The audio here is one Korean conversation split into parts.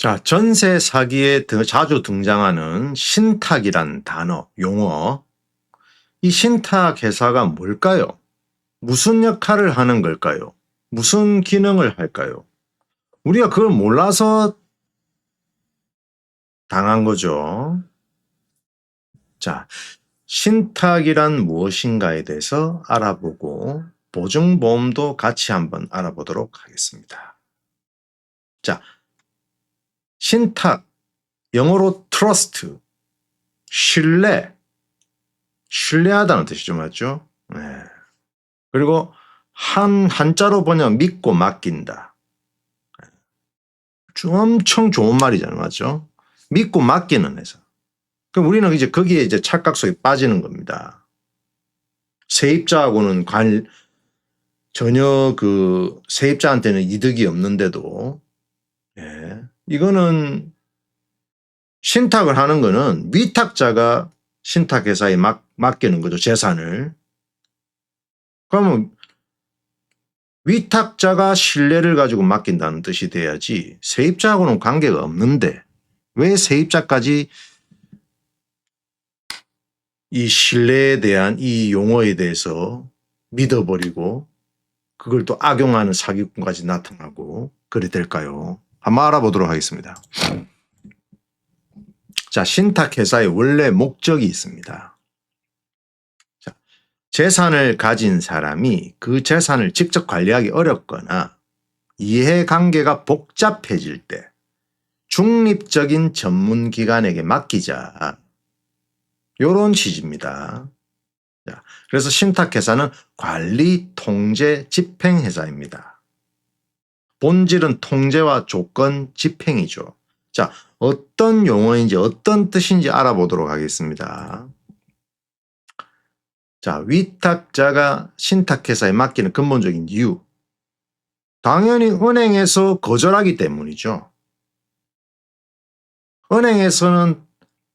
자, 전세 사기에 자주 등장하는 신탁이란 단어, 용어. 이 신탁 회사가 뭘까요? 무슨 역할을 하는 걸까요? 무슨 기능을 할까요? 우리가 그걸 몰라서 당한 거죠. 자, 신탁이란 무엇인가에 대해서 알아보고 보증보험도 같이 한번 알아보도록 하겠습니다. 자, 신탁, 영어로 trust, 신뢰하다는 뜻이죠, 맞죠? 네. 그리고 한자로 번역 믿고 맡긴다. 엄청 좋은 말이잖아요, 맞죠? 믿고 맡기는 회사. 그럼 우리는 이제 거기에 이제 착각 속에 빠지는 겁니다. 세입자하고는 전혀 그 세입자한테는 이득이 없는데도, 이거는 신탁을 하는 거는 위탁자가 신탁회사에 맡기는 거죠, 재산을. 그러면 위탁자가 신뢰를 가지고 맡긴다는 뜻이 돼야지 세입자하고는 관계가 없는데 왜 세입자까지 이 신뢰에 대한 이 용어에 대해서 믿어버리고 그걸 또 악용하는 사기꾼까지 나타나고 그래 될까요? 한번 알아보도록 하겠습니다. 자, 신탁회사의 원래 목적이 있습니다. 자, 재산을 가진 사람이 그 재산을 직접 관리하기 어렵거나 이해관계가 복잡해질 때 중립적인 전문기관에게 맡기자. 이런 취지입니다. 자, 그래서 신탁회사는 관리, 통제, 집행회사입니다. 본질은 통제와 조건, 집행이죠. 자, 어떤 용어인지 어떤 뜻인지 알아보도록 하겠습니다. 자, 위탁자가 신탁회사에 맡기는 근본적인 이유. 당연히 은행에서 거절하기 때문이죠. 은행에서는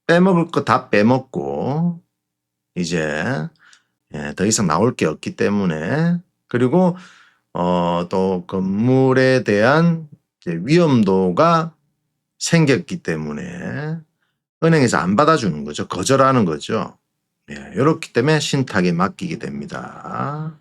빼먹을 거 다 빼먹고 이제 더 이상 나올 게 없기 때문에, 그리고 또 건물에 대한 위험도가 생겼기 때문에 은행에서 안 받아주는 거죠. 거절하는 거죠. 이렇기 때문에 신탁에 맡기게 됩니다.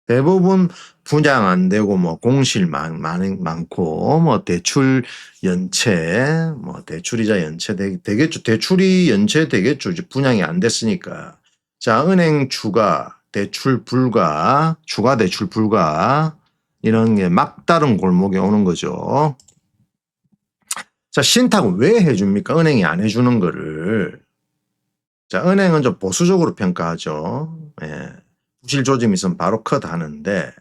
대부분 분양 안 되고 뭐 공실 많고 뭐 대출 연체, 뭐 대출이자 연체 되겠죠. 대출이 연체 되겠죠. 이제 분양이 안 됐으니까. 자, 은행 추가, 대출 불가, 추가 대출 불가, 이런 게 막다른 골목에 오는 거죠. 자, 신탁은 왜 해줍니까? 은행이 안 해주는 거를. 자, 은행은 좀 보수적으로 평가하죠. 부실 조짐이 있으면 바로 컷하는데,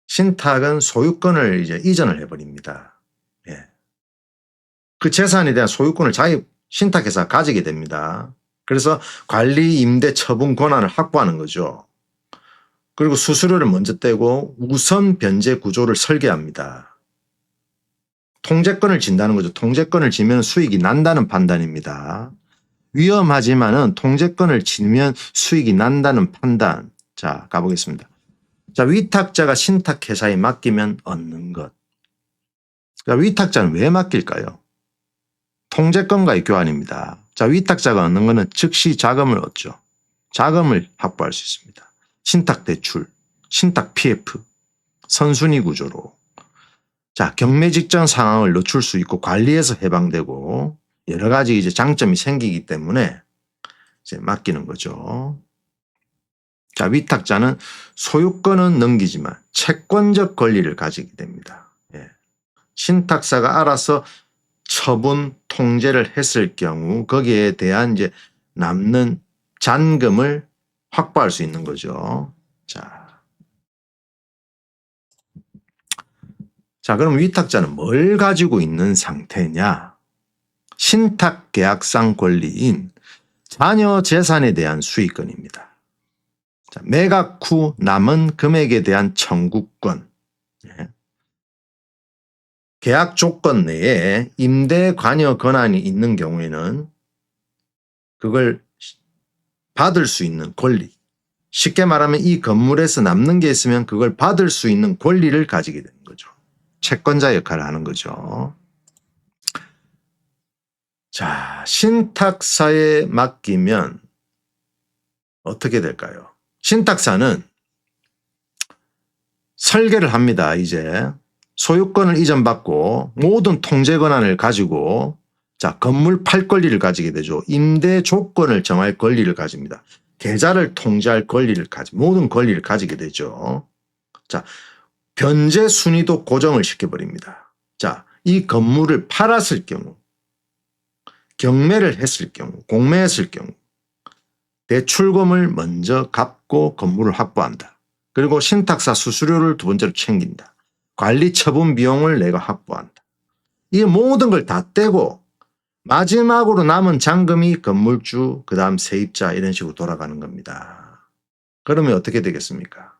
신탁은 소유권을 이제 이전을 해버립니다. 그 재산에 대한 소유권을 신탁회사가 가지게 됩니다. 그래서 관리, 임대, 처분 권한을 확보하는 거죠. 그리고 수수료를 먼저 떼고 우선 변제 구조를 설계합니다. 통제권을 진다는 거죠. 통제권을 지면 수익이 난다는 판단입니다. 위험하지만은 통제권을 지면 수익이 난다는 판단. 자, 가보겠습니다. 자, 위탁자가 신탁회사에 맡기면 얻는 것. 자, 위탁자는 왜 맡길까요? 통제권과의 교환입니다. 자, 위탁자가 얻는 것은 즉시 자금을 얻죠. 자금을 확보할 수 있습니다. 신탁 대출, 신탁 PF, 선순위 구조로. 자, 경매 직전 상황을 늦출 수 있고 관리에서 해방되고 여러 가지 이제 장점이 생기기 때문에 이제 맡기는 거죠. 자, 위탁자는 소유권은 넘기지만 채권적 권리를 가지게 됩니다. 신탁사가 알아서 처분, 통제를 했을 경우 거기에 대한 이제 남는 잔금을 확보할 수 있는 거죠. 자, 그럼 위탁자는 뭘 가지고 있는 상태냐? 신탁 계약상 권리인 자녀 재산에 대한 수익권입니다. 자, 매각 후 남은 금액에 대한 청구권. 계약 조건 내에 임대 관여 권한이 있는 경우에는 그걸 받을 수 있는 권리. 쉽게 말하면 이 건물에서 남는 게 있으면 그걸 받을 수 있는 권리를 가지게 되는 거죠. 채권자 역할을 하는 거죠. 자, 신탁사에 맡기면 어떻게 될까요? 신탁사는 설계를 합니다. 이제 소유권을 이전받고 모든 통제 권한을 가지고 자, 건물 팔 권리를 가지게 되죠. 임대 조건을 정할 권리를 가집니다. 계좌를 통제할 권리를 모든 권리를 가지게 되죠. 자, 변제 순위도 고정을 시켜버립니다. 자, 이 건물을 팔았을 경우, 경매를 했을 경우, 공매했을 경우 대출금을 먼저 갚고 건물을 확보한다. 그리고 신탁사 수수료를 두 번째로 챙긴다. 관리 처분 비용을 내가 확보한다. 이 모든 걸 다 떼고 마지막으로 남은 잔금이 건물주, 그 다음 세입자 이런 식으로 돌아가는 겁니다. 그러면 어떻게 되겠습니까?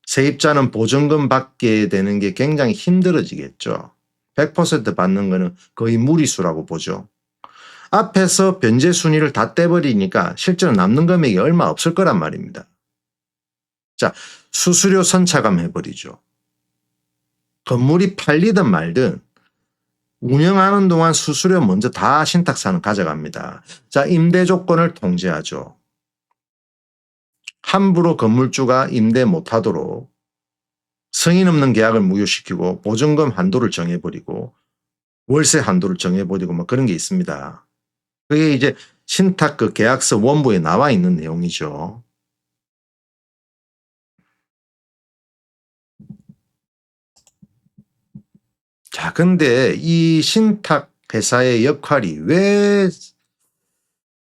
세입자는 보증금 받게 되는 게 굉장히 힘들어지겠죠. 100% 받는 거는 거의 무리수라고 보죠. 앞에서 변제 순위를 다 떼버리니까 실제로 남는 금액이 얼마 없을 거란 말입니다. 자, 수수료 선차감 해버리죠. 건물이 팔리든 말든 운영하는 동안 수수료 먼저 다 신탁사는 가져갑니다. 자, 임대 조건을 통제하죠. 함부로 건물주가 임대 못하도록 성인 없는 계약을 무효시키고 보증금 한도를 정해버리고 월세 한도를 정해버리고 뭐 그런 게 있습니다. 그게 이제 신탁 그 계약서 원부에 나와 있는 내용이죠. 자, 근데 이 신탁 회사의 역할이 왜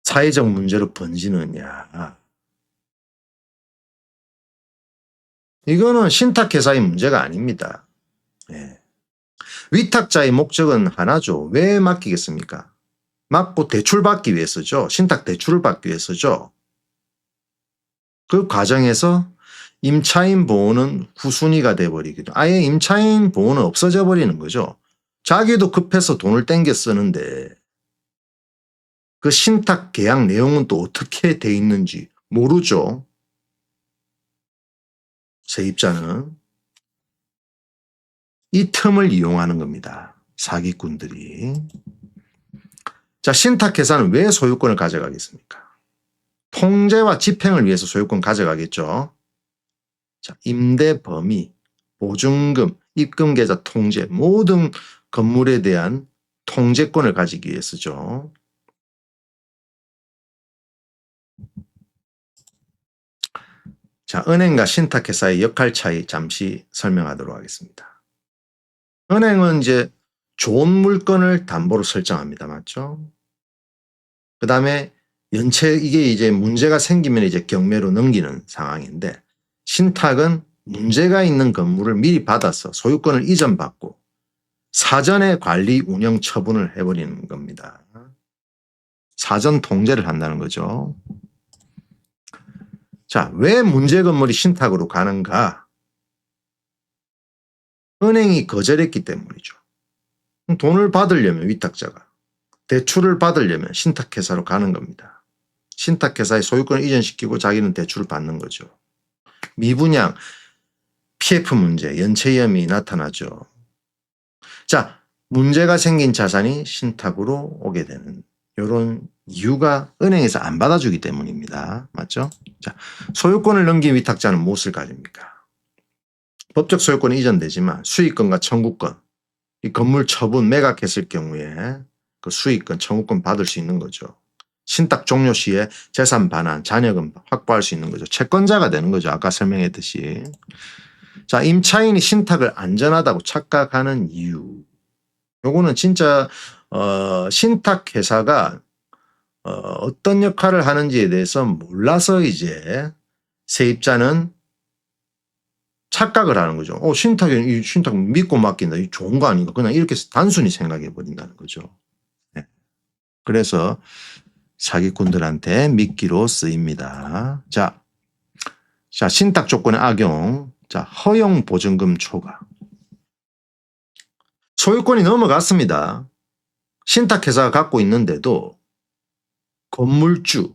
사회적 문제로 번지느냐. 이거는 신탁 회사의 문제가 아닙니다. 예. 위탁자의 목적은 하나죠. 왜 맡기겠습니까? 맡고 대출 받기 위해서죠. 신탁 대출을 받기 위해서죠. 그 과정에서 임차인 보호는 후순위가 돼버리기도. 아예 임차인 보호는 없어져 버리는 거죠. 자기도 급해서 돈을 땡겨 쓰는데 그 신탁 계약 내용은 또 어떻게 돼 있는지 모르죠. 세입자는 이 틈을 이용하는 겁니다. 사기꾼들이. 자, 신탁회사는 왜 소유권을 가져가겠습니까? 통제와 집행을 위해서 소유권 가져가겠죠. 자, 임대 범위, 보증금, 입금계좌 통제, 모든 건물에 대한 통제권을 가지기 위해서죠. 자, 은행과 신탁회사의 역할 차이 잠시 설명하도록 하겠습니다. 은행은 이제 좋은 물건을 담보로 설정합니다. 맞죠? 그 다음에 연체 이게 이제 문제가 생기면 이제 경매로 넘기는 상황인데 신탁은 문제가 있는 건물을 미리 받아서 소유권을 이전받고 사전에 관리 운영 처분을 해버리는 겁니다. 사전 통제를 한다는 거죠. 자, 왜 문제 건물이 신탁으로 가는가? 은행이 거절했기 때문이죠. 돈을 받으려면 위탁자가, 대출을 받으려면 신탁회사로 가는 겁니다. 신탁회사에 소유권을 이전시키고 자기는 대출을 받는 거죠. 미분양, PF 문제, 연체위험이 나타나죠. 자, 문제가 생긴 자산이 신탁으로 오게 되는 이런 이유가 은행에서 안 받아주기 때문입니다. 맞죠? 자, 소유권을 넘긴 위탁자는 무엇을 가집니까? 법적 소유권이 이전되지만 수익권과 청구권, 이 건물 처분 매각했을 경우에 그 수익권, 청구권 받을 수 있는 거죠. 신탁 종료 시에 재산 반환, 잔여금 확보할 수 있는 거죠. 채권자가 되는 거죠. 아까 설명했듯이. 자, 임차인이 신탁을 안전하다고 착각하는 이유. 요거는 진짜 신탁 회사가 어떤 역할을 하는지에 대해서 몰라서 이제 세입자는 착각을 하는 거죠. 이 신탁 믿고 맡긴다. 이 좋은 거 아닌가. 그냥 이렇게 단순히 생각해 버린다는 거죠. 네. 그래서 사기꾼들한테 미끼로 쓰입니다. 자, 신탁 조건의 악용. 자, 허용 보증금 초과. 소유권이 넘어갔습니다. 신탁회사가 갖고 있는데도 건물주는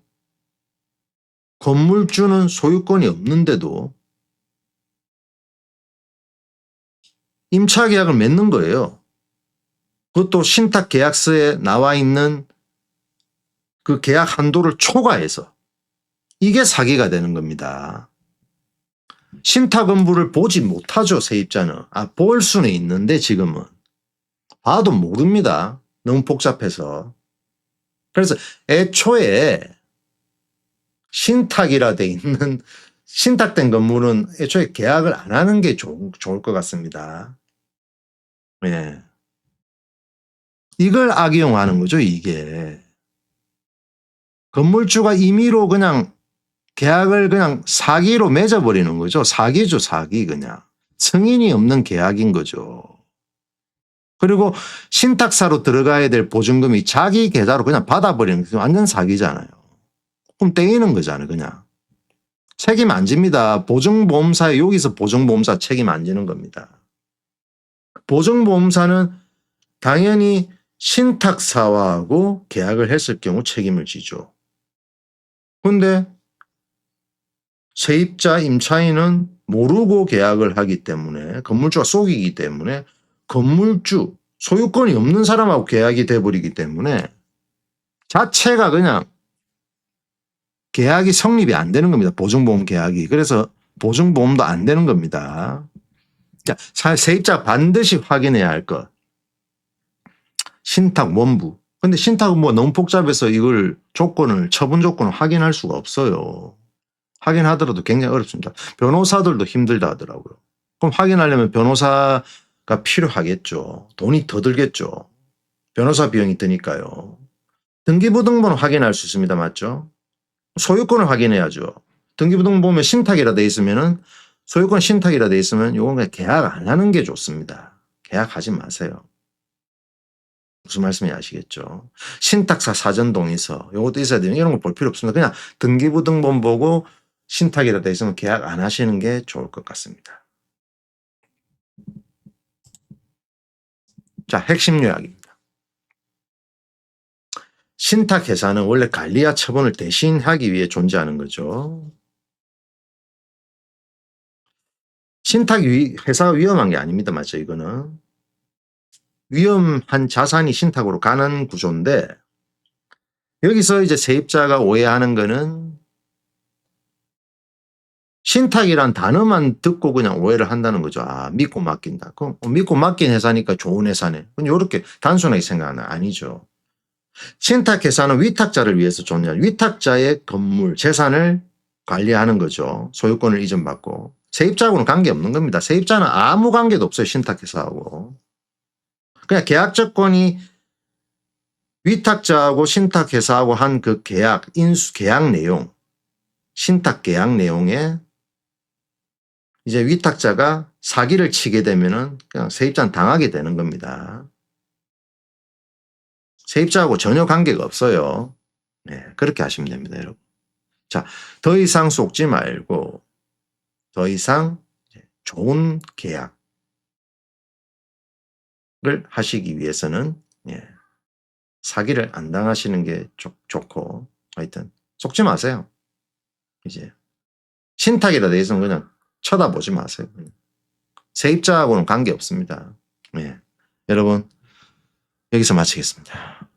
소유권이 없는데도 임차 계약을 맺는 거예요. 그것도 신탁 계약서에 나와 있는 그 계약 한도를 초과해서. 이게 사기가 되는 겁니다. 신탁은부를 보지 못하죠, 세입자는. 볼 수는 있는데 지금은. 봐도 모릅니다. 너무 복잡해서. 그래서 애초에 신탁이라 돼 있는 신탁된 건물은 애초에 계약을 안 하는 게 좋을 것 같습니다. 예. 이걸 악용하는 거죠, 이게. 건물주가 임의로 그냥 계약을 그냥 사기로 맺어버리는 거죠. 사기죠, 사기 그냥. 승인이 없는 계약인 거죠. 그리고 신탁사로 들어가야 될 보증금이 자기 계좌로 그냥 받아버리는 게 완전 사기잖아요. 그럼 떼이는 거잖아요, 그냥. 책임 안 집니다. 보증보험사에 여기서 보증보험사 책임 안 지는 겁니다. 보증보험사는 당연히 신탁사하고 계약을 했을 경우 책임을 지죠. 그런데 세입자 임차인은 모르고 계약을 하기 때문에 건물주가 속이기 때문에 건물주 소유권이 없는 사람하고 계약이 돼버리기 때문에 자체가 그냥 계약이 성립이 안 되는 겁니다. 보증보험 계약이. 그래서 보증보험도 안 되는 겁니다. 자, 세입자 반드시 확인해야 할 것. 신탁 원부. 근데 신탁은 뭐 너무 복잡해서 이걸 처분 조건을 확인할 수가 없어요. 확인하더라도 굉장히 어렵습니다. 변호사들도 힘들다 하더라고요. 그럼 확인하려면 변호사가 필요하겠죠. 돈이 더 들겠죠. 변호사 비용이 드니까요. 등기부등본은 확인할 수 있습니다. 맞죠? 소유권을 확인해야죠. 등기부등본 보면 신탁이라 돼 있으면은 소유권 신탁이라 돼 있으면 요건 그냥 계약 안 하는 게 좋습니다. 계약하지 마세요. 무슨 말씀인지 아시겠죠? 신탁사 사전동의서 요것도 있어야 돼요. 이런 거 볼 필요 없습니다. 그냥 등기부등본 보고 신탁이라 돼 있으면 계약 안 하시는 게 좋을 것 같습니다. 자, 핵심 요약입니다. 신탁회사는 원래 관리와 처분을 대신하기 위해 존재하는 거죠. 신탁회사가 위험한 게 아닙니다. 맞죠? 이거는. 위험한 자산이 신탁으로 가는 구조인데 여기서 이제 세입자가 오해하는 거는 신탁이란 단어만 듣고 그냥 오해를 한다는 거죠. 믿고 맡긴다. 그럼 믿고 맡긴 회사니까 좋은 회사네. 이렇게 단순하게 생각하는 아니죠. 신탁회사는 위탁자를 위해서 존재하는 위탁자의 건물, 재산을 관리하는 거죠. 소유권을 이전받고. 세입자하고는 관계없는 겁니다. 세입자는 아무 관계도 없어요. 신탁회사하고. 그냥 계약조건이 위탁자하고 신탁회사하고 한 그 계약 내용, 신탁 계약 내용에 이제 위탁자가 사기를 치게 되면은 그냥 세입자는 당하게 되는 겁니다. 세입자하고 전혀 관계가 없어요. 네, 그렇게 하시면 됩니다, 여러분. 자, 더 이상 속지 말고 더 이상 좋은 계약을 하시기 위해서는 사기를 안 당하시는 게 좋고 하여튼 속지 마세요. 이제 신탁이라 돼 있으면 그냥 쳐다보지 마세요. 세입자하고는 관계 없습니다. 여러분 여기서 마치겠습니다.